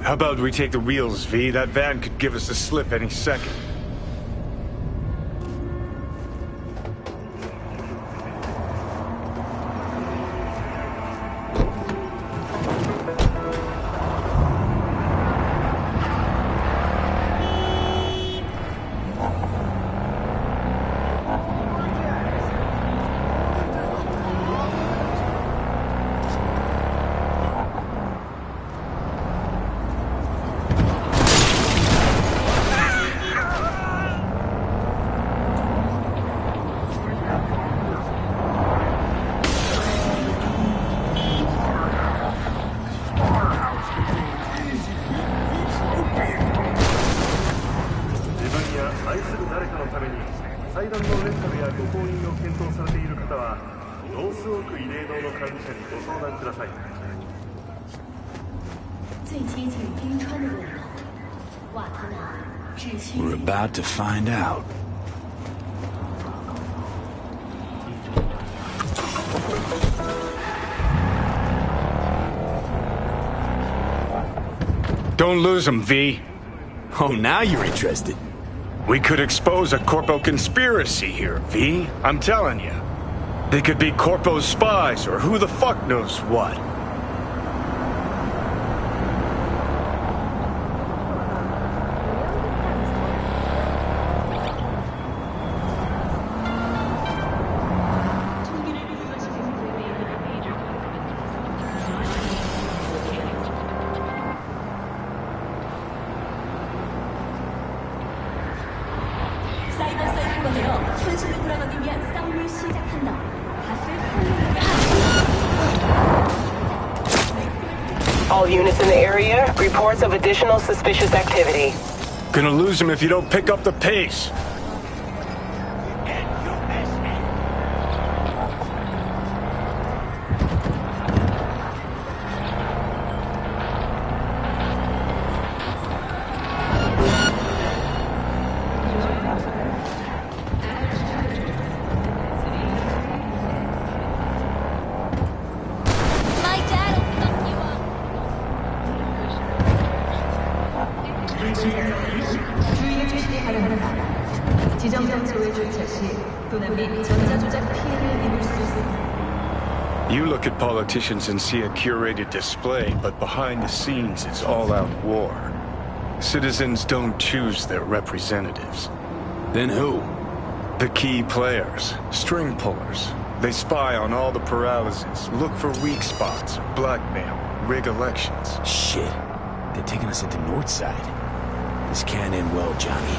How about we take the wheels, V? That van could give us a slip any second. We're about to find out. Don't lose him, V. Oh, now you're interested. We could expose a Corpo conspiracy here, V. I'm telling you. They could be Corpo's spies, or who the fuck knows what. All units in the area, reports of additional suspicious activity. Gonna lose him if you don't pick up the pace. You look at politicians and see a curated display, but behind the scenes it's all-out war. Citizens don't choose their representatives. Then who? The key players, string pullers. They spy on all the paralysis, look for weak spots, blackmail, rig elections. Shit. They're taking us into Northside. This can't end well, Johnny.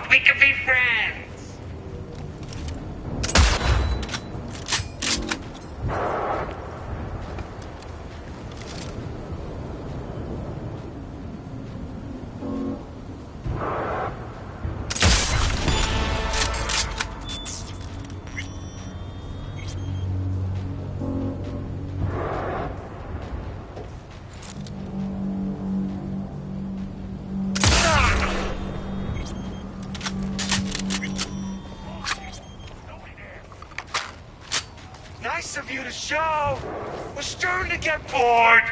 We could be friends. for you to show. We're starting to get bored.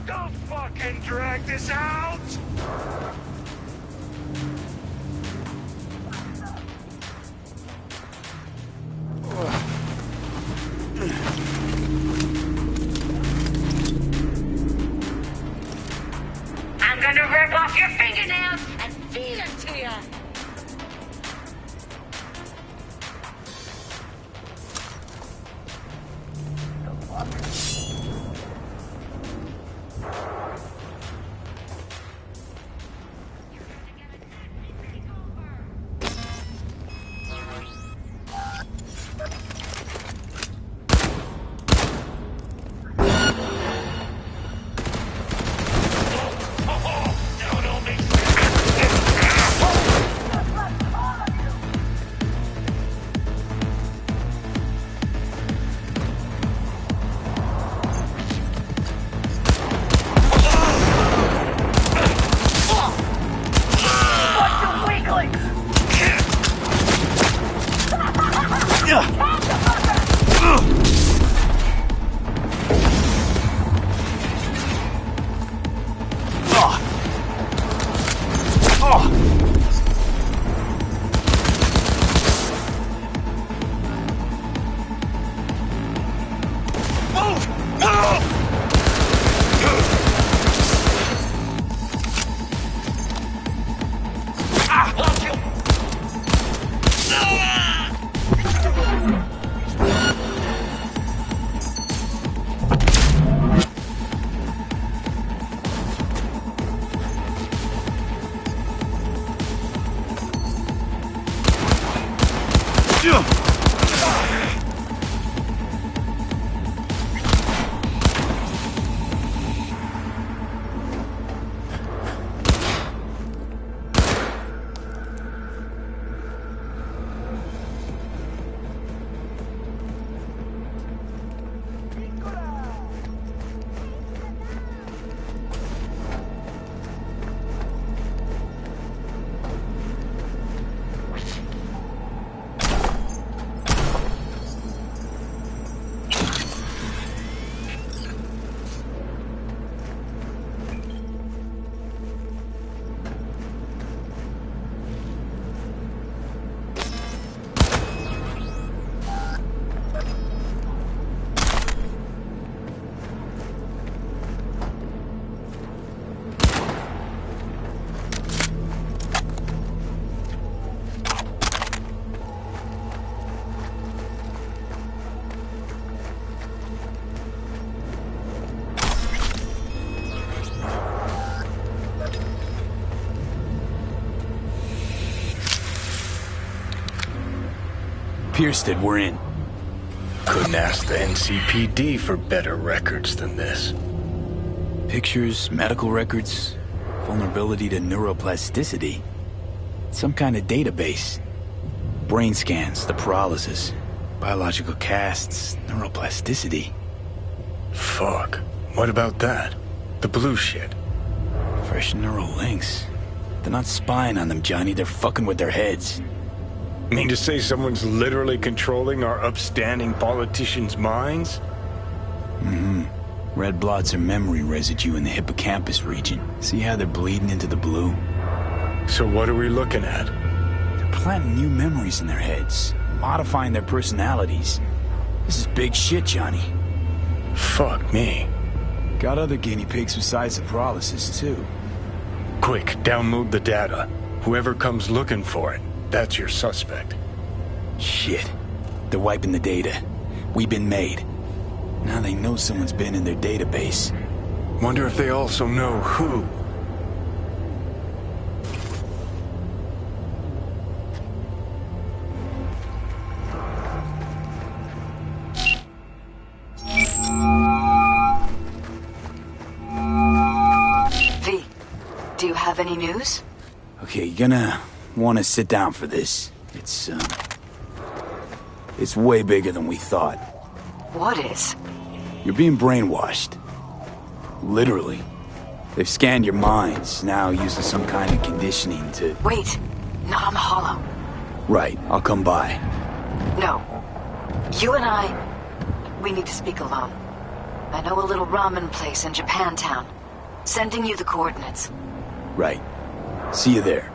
Don't fucking drag this out! I'm gonna rip off your fingernails and feed it to you! Pierced it, we're in. Couldn't ask the NCPD for better records than this. Pictures, medical records, vulnerability to neuroplasticity. Some kind of database. Brain scans, the paralysis, biological casts, neuroplasticity. Fuck. What about that? The blue shit. Fresh neural links. They're not spying on them, Johnny. They're fucking with their heads. Mean to say someone's literally controlling our upstanding politicians' minds? Mm-hmm. Red blots are memory residue in the hippocampus region. See how they're bleeding into the blue? So what are we looking at? They're planting new memories in their heads, modifying their personalities. This is big shit, Johnny. Fuck me. Got other guinea pigs besides the paralysis, too. Quick, download the data. Whoever comes looking for it, that's your suspect. Shit. They're wiping the data. We've been made. Now they know someone's been in their database. Wonder if they also know who. V, do you have any news? Okay, you're gonna want to sit down for this. It's way bigger than we thought. What is? You're being brainwashed. Literally. They've scanned your minds, now using some kind of conditioning to... Wait, not on the holo. Right, I'll come by. No. You and we need to speak alone. I know a little ramen place in Japantown. Sending you the coordinates. Right. See you there.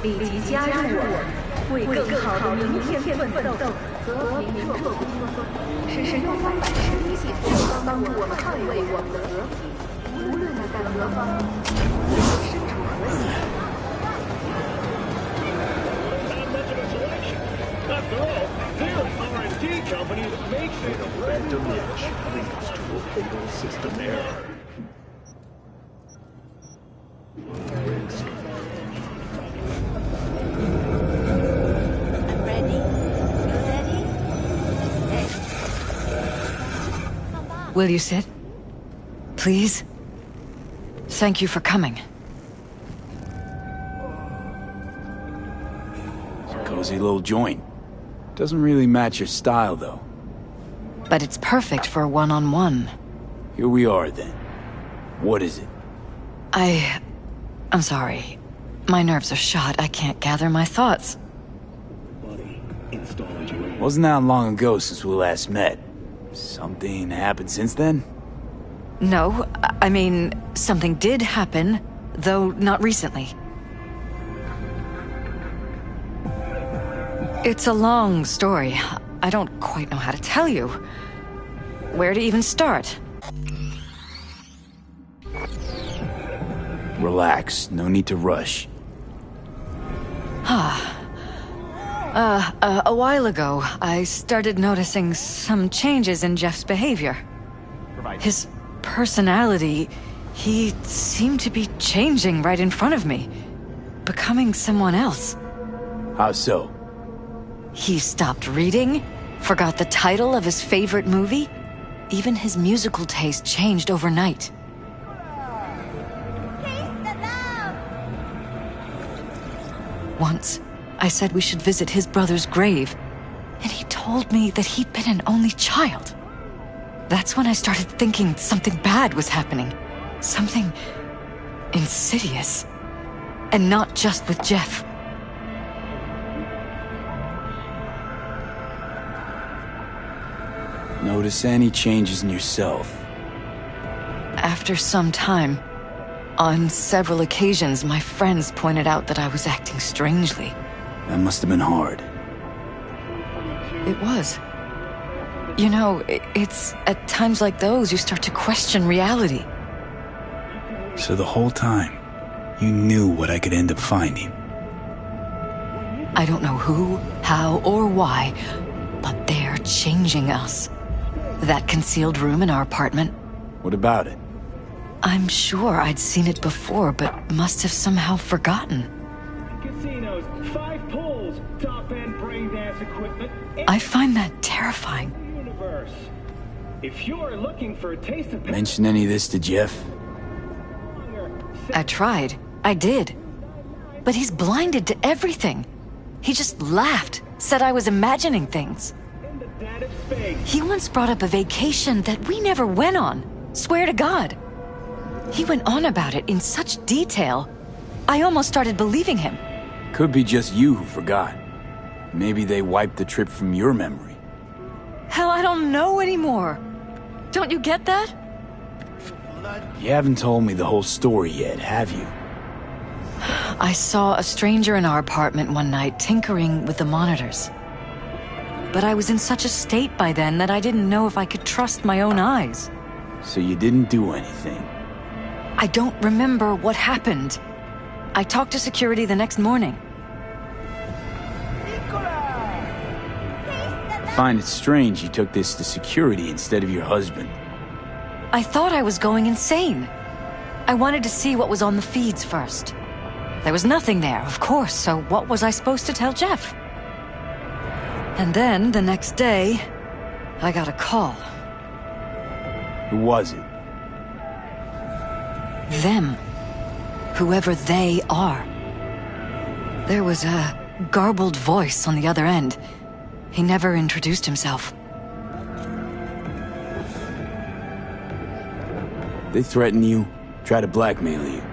立即加入我，为更好的明天奋斗。和平作为使用翻版实体系统，帮助我们捍卫我们的和平。无论在何方，伸出核心。 Not much of a selection. After all, they're an R&D company that makes it. Phantom Edge leads to a fatal system error. I'm ready. You ready? Hey. Come back. Will you sit? Please? Thank you for coming. Cozy little joint. Doesn't really match your style, though. But it's perfect for a one-on-one. Here we are, then. What is it? I'm sorry. My nerves are shot. I can't gather my thoughts. Buddy, installing you. Wasn't that long ago since we last met? Something happened since then? No, I mean, something did happen, though not recently. It's a long story. I don't quite know how to tell you. Where to even start? Relax, no need to rush. A while ago, I started noticing some changes in Jeff's behavior. His personality, he seemed to be changing right in front of me. Becoming someone else. How so? He stopped reading, forgot the title of his favorite movie. Even his musical taste changed overnight. Taste the love. Once, I said we should visit his brother's grave, and he told me that he'd been an only child. That's when I started thinking something bad was happening. Something insidious. And not just with Jeff. Notice any changes in yourself? After some time, on several occasions, my friends pointed out that I was acting strangely. That must have been hard. It was. You know, it's at times like those you start to question reality. So the whole time, you knew what I could end up finding. I don't know who, how, or why, but they're changing us. That concealed room in our apartment. What about it? I'm sure I'd seen it before, but must have somehow forgotten. Casinos, 5 pools, top-end brain dance equipment. I find that terrifying. Universe. If you're looking for a taste of Mention any of this to Jeff? I tried. I did. But he's blinded to everything. He just laughed, said I was imagining things. in the dead of space. He once brought up a vacation that we never went on. Swear to God. He went on about it in such detail. I almost started believing him. Could be just you who forgot. Maybe they wiped the trip from your memory. Hell, I don't know anymore. Don't you get that? You haven't told me the whole story yet, have you? I saw a stranger in our apartment one night tinkering with the monitors. But I was in such a state by then that I didn't know if I could trust my own eyes. So you didn't do anything? I don't remember what happened. I talked to security the next morning. I find it strange you took this to security instead of your husband. I thought I was going insane. I wanted to see what was on the feeds first. There was nothing there, of course, so what was I supposed to tell Jeff? And then, the next day, I got a call. Who was it? Them. Whoever they are. There was a garbled voice on the other end. He never introduced himself. They threaten you, try to blackmail you.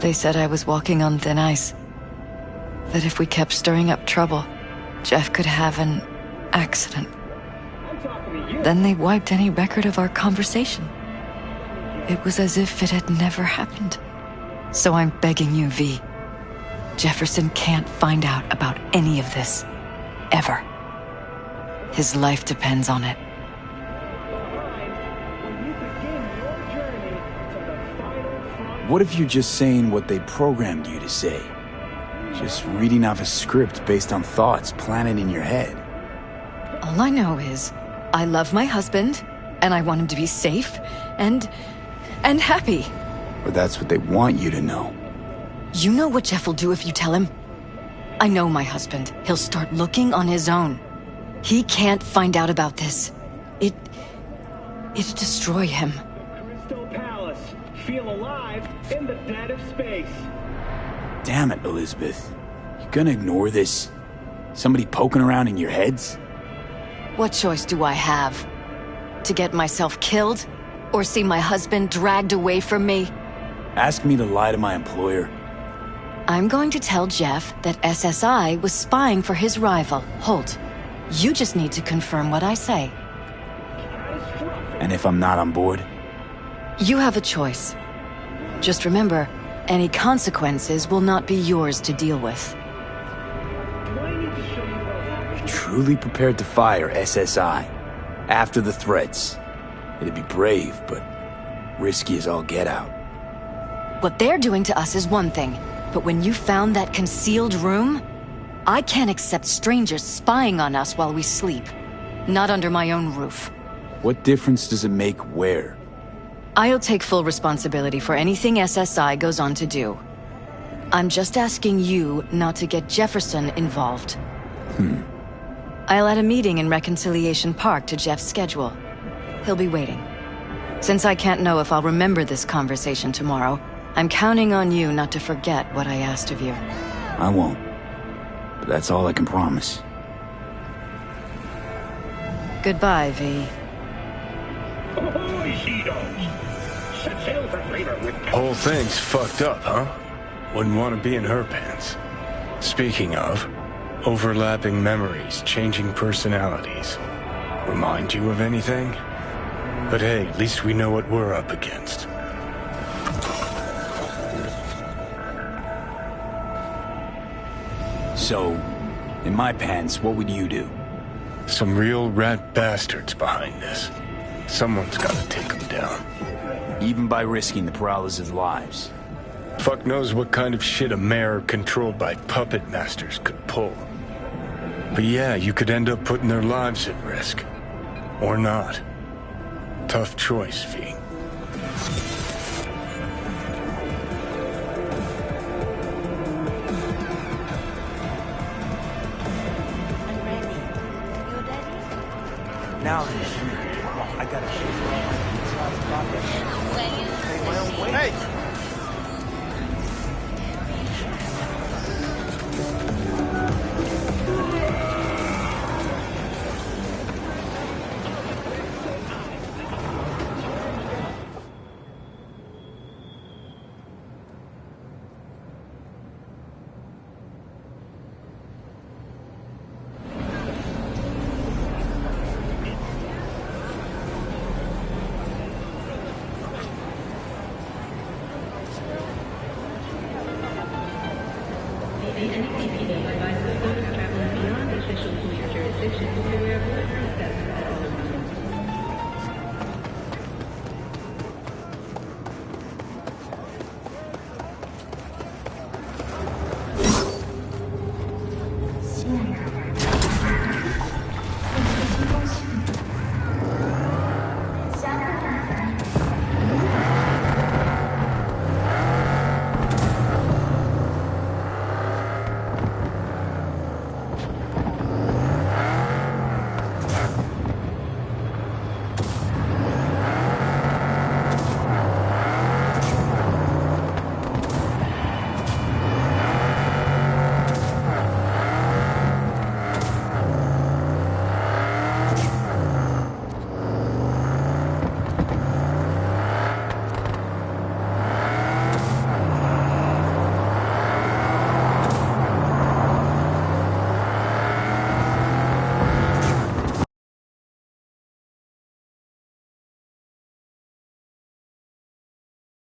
They said I was walking on thin ice. That if we kept stirring up trouble, Jeff could have an accident. I'm talking to you. Then they wiped any record of our conversation. It was as if it had never happened. So I'm begging you, V. Jefferson can't find out about any of this. Ever. His life depends on it. When you begin your journey What if you're just saying what they programmed you to say? Just reading off a script based on thoughts planted in your head. All I know is, I love my husband, and I want him to be safe, and happy. Or that's what they want you to know. You know what Jeff will do if you tell him? I know my husband. He'll start looking on his own. He can't find out about this. It'd destroy him. Crystal Palace. Feel alive in the dead of space. Damn it, Elizabeth. You gonna ignore this? Somebody poking around in your heads? What choice do I have? To get myself killed? Or see my husband dragged away from me? Ask me to lie to my employer. I'm going to tell Jeff that SSI was spying for his rival, Holt. You just need to confirm what I say. And if I'm not on board? You have a choice. Just remember, any consequences will not be yours to deal with. You're truly prepared to fire SSI after the threats. It'd be brave, but risky as all get out. What they're doing to us is one thing, but when you found that concealed room, I can't accept strangers spying on us while we sleep. Not under my own roof. What difference does it make where? I'll take full responsibility for anything SSI goes on to do. I'm just asking you not to get Jefferson involved. I'll add a meeting in Reconciliation Park to Jeff's schedule. He'll be waiting. Since I can't know if I'll remember this conversation tomorrow, I'm counting on you not to forget what I asked of you. I won't. But that's all I can promise. Goodbye, V. Ahoy, Cheetos! Set sail for flavor with... Whole thing's fucked up, huh? Wouldn't want to be in her pants. Speaking of, overlapping memories, changing personalities. Remind you of anything? But hey, at least we know what we're up against. So, in my pants, what would you do? Some real rat bastards behind this. Someone's gotta take them down. Even by risking the Peralez's lives. Fuck knows what kind of shit a mayor controlled by puppet masters could pull. But yeah, you could end up putting their lives at risk. Or not. Tough choice, V. I'm ready. You ready? Now then, I gotta shoot. Hey,